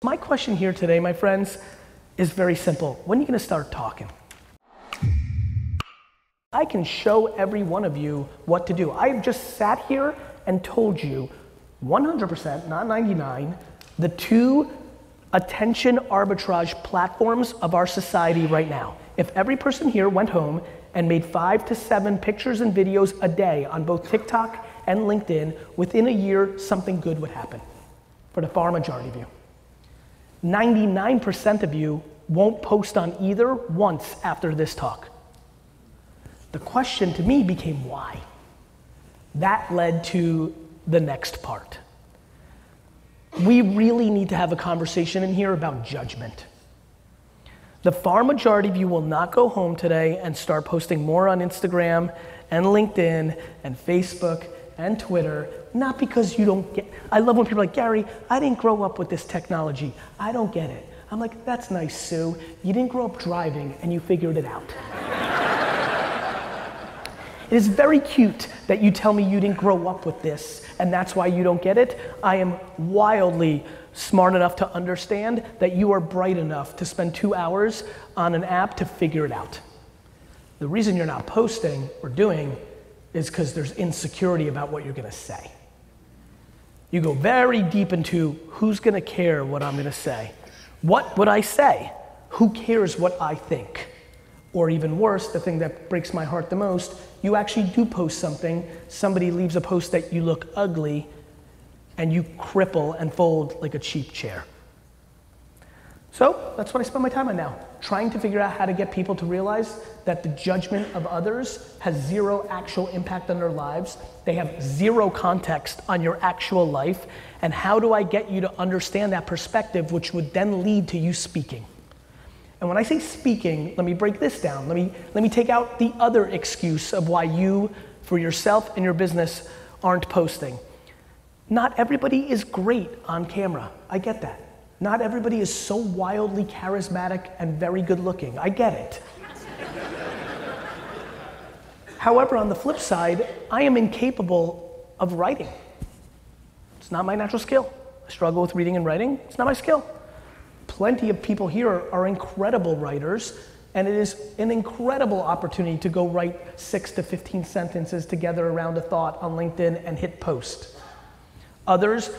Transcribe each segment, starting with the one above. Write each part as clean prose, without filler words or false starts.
My question here today, my friends, is very simple. When are you gonna start talking? I can show every one of you what to do. I've just sat here and told you 100%, not 99, the two attention arbitrage platforms of our society right now. If every person here went home and made 5 to 7 pictures and videos a day on both TikTok and LinkedIn, within a year, something good would happen for the far majority of you. 99% of you won't post on either once after this talk. The question to me became why? That led to the next part. We really need to have a conversation in here about judgment. The far majority of you will not go home today and start posting more on Instagram and LinkedIn and Facebook and Twitter, not because you don't get, I love when people are like, Gary, I didn't grow up with this technology. I don't get it. I'm like, that's nice, Sue. You didn't grow up driving and you figured it out. It is very cute that you tell me you didn't grow up with this and that's why you don't get it. I am wildly smart enough to understand that you are bright enough to spend 2 hours on an app to figure it out. The reason you're not posting or doing is because there's insecurity about what you're gonna say. You go very deep into who's gonna care what I'm gonna say. What would I say? Who cares what I think? Or even worse, the thing that breaks my heart the most, you actually do post something, somebody leaves a post that you look ugly, and you cripple and fold like a cheap chair. So that's what I spend my time on now, trying to figure out how to get people to realize that the judgment of others has zero actual impact on their lives. They have zero context on your actual life. And how do I get you to understand that perspective, which would then lead to you speaking? And when I say speaking, let me break this down. Let me take out the other excuse of why you, for yourself and your business, aren't posting. Not everybody is great on camera. I get that. Not everybody is so wildly charismatic and very good looking. I get it. However, on the flip side, I am incapable of writing. It's not my natural skill. I struggle with reading and writing. It's not my skill. Plenty of people here are incredible writers, and it is an incredible opportunity to go write 6 to 15 sentences together around a thought on LinkedIn and hit post. Others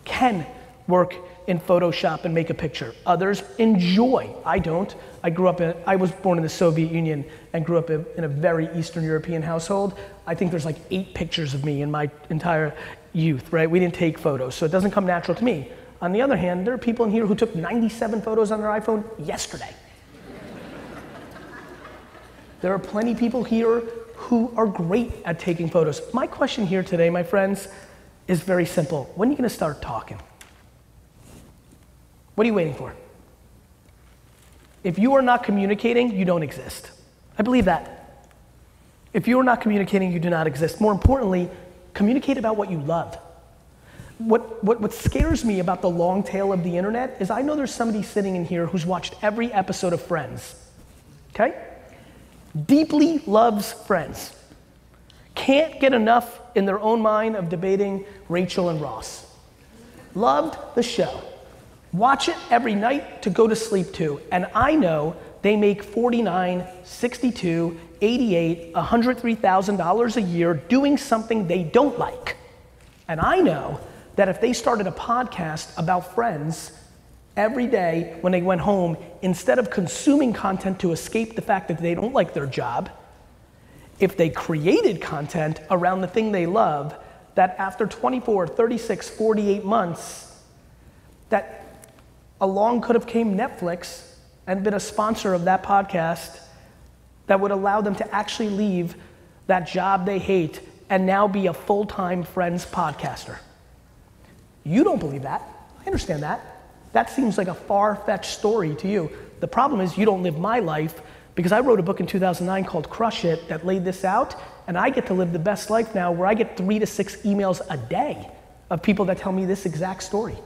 can work in Photoshop and make a picture. Others enjoy. I don't. I was born in the Soviet Union and grew up in a very Eastern European household. I think there's like 8 pictures of me in my entire youth, right? We didn't take photos, so it doesn't come natural to me. On the other hand, there are people in here who took 97 photos on their iPhone yesterday. There are plenty of people here who are great at taking photos. My question here today, my friends, is very simple. When are you gonna start talking? What are you waiting for? If you are not communicating, you don't exist. I believe that. If you are not communicating, you do not exist. More importantly, communicate about what you love. What scares me about the long tail of the internet is I know there's somebody sitting in here who's watched every episode of Friends, okay? Deeply loves Friends. Can't get enough in their own mind of debating Rachel and Ross. Loved the show. Watch it every night to go to sleep to. And I know they make $49, $62, $88, $103,000 a year doing something they don't like. And I know that if they started a podcast about Friends every day when they went home, instead of consuming content to escape the fact that they don't like their job, if they created content around the thing they love, that after 24, 36, 48 months, that along could have came Netflix and been a sponsor of that podcast that would allow them to actually leave that job they hate and now be a full-time Friends podcaster. You don't believe that. I understand that. That seems like a far-fetched story to you. The problem is you don't live my life because I wrote a book in 2009 called Crush It that laid this out, and I get to live the best life now where I get 3 to 6 emails a day of people that tell me this exact story.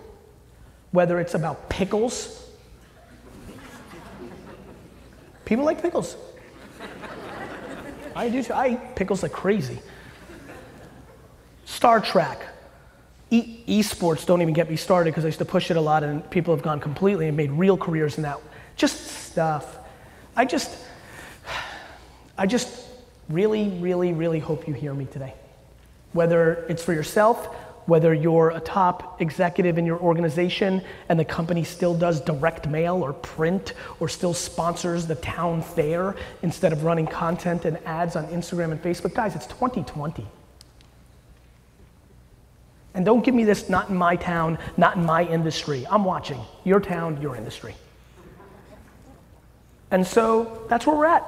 Whether it's about pickles. People like pickles. I do too. I eat pickles like crazy. Star Trek, Esports, don't even get me started, because I used to push it a lot and people have gone completely and made real careers in that. Just stuff. I just really, really, really hope you hear me today. Whether it's for yourself, whether you're a top executive in your organization and the company still does direct mail or print or still sponsors the town fair instead of running content and ads on Instagram and Facebook. Guys, it's 2020. And don't give me this, not in my town, not in my industry. I'm watching. Your town, your industry. And so that's where we're at.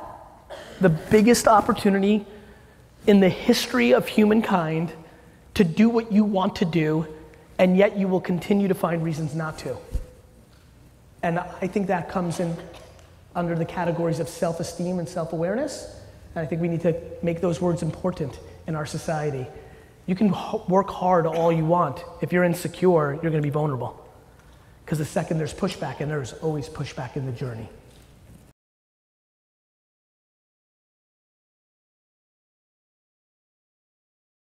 The biggest opportunity in the history of humankind to do what you want to do, and yet you will continue to find reasons not to. And I think that comes in under the categories of self-esteem and self-awareness. And I think we need to make those words important in our society. You can work hard all you want. If you're insecure, you're gonna be vulnerable. Because the second there's pushback, and there's always pushback in the journey.